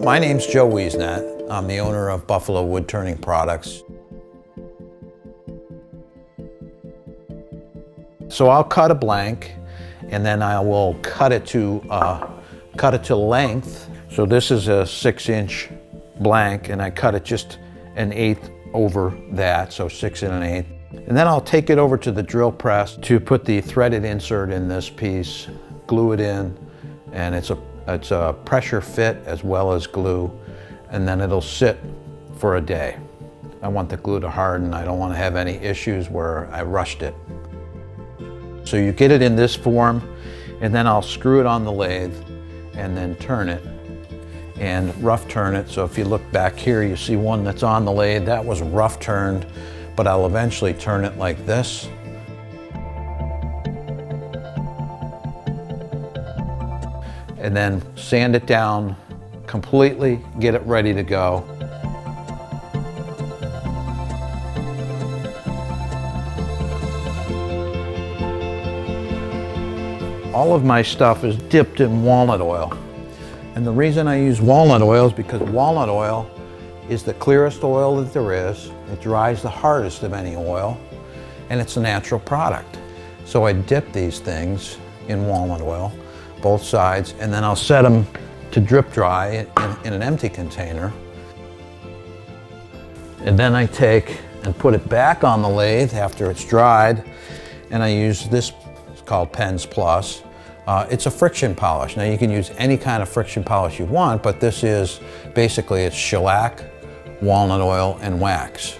My name's Joe Wiesnett. I'm the owner of Buffalo Wood Turning Products. So I'll cut a blank, and then I will cut it to length. So this is a 6-inch blank, and I cut it just 1/8 over that, so 6 1/8. And then I'll take it over to the drill press to put the threaded insert in this piece, glue it in, and it's a pressure fit as well as glue, and then it'll sit for a day. I want the glue to harden. I don't want to have any issues where I rushed it. So you get it in this form, and then I'll screw it on the lathe and then turn it and rough turn it. So if you look back here, you see one that's on the lathe. That was rough turned, but I'll eventually turn it like this. And then sand it down completely, get it ready to go. All of my stuff is dipped in walnut oil. And the reason I use walnut oil is because walnut oil is the clearest oil that there is. It dries the hardest of any oil, and it's a natural product. So I dip these things in walnut oil, both sides, and then I'll set them to drip dry in an empty container. And then I take and put it back on the lathe after it's dried, and I use this, it's called Pens Plus. It's a friction polish. Now you can use any kind of friction polish you want, but this is basically it's shellac, walnut oil, and wax.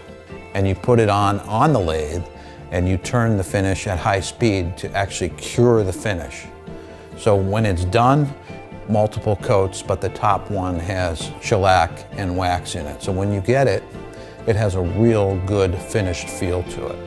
And you put it on the lathe, and you turn the finish at high speed to actually cure the finish. So when it's done, multiple coats, but the top one has shellac and wax in it. So when you get it, it has a real good finished feel to it.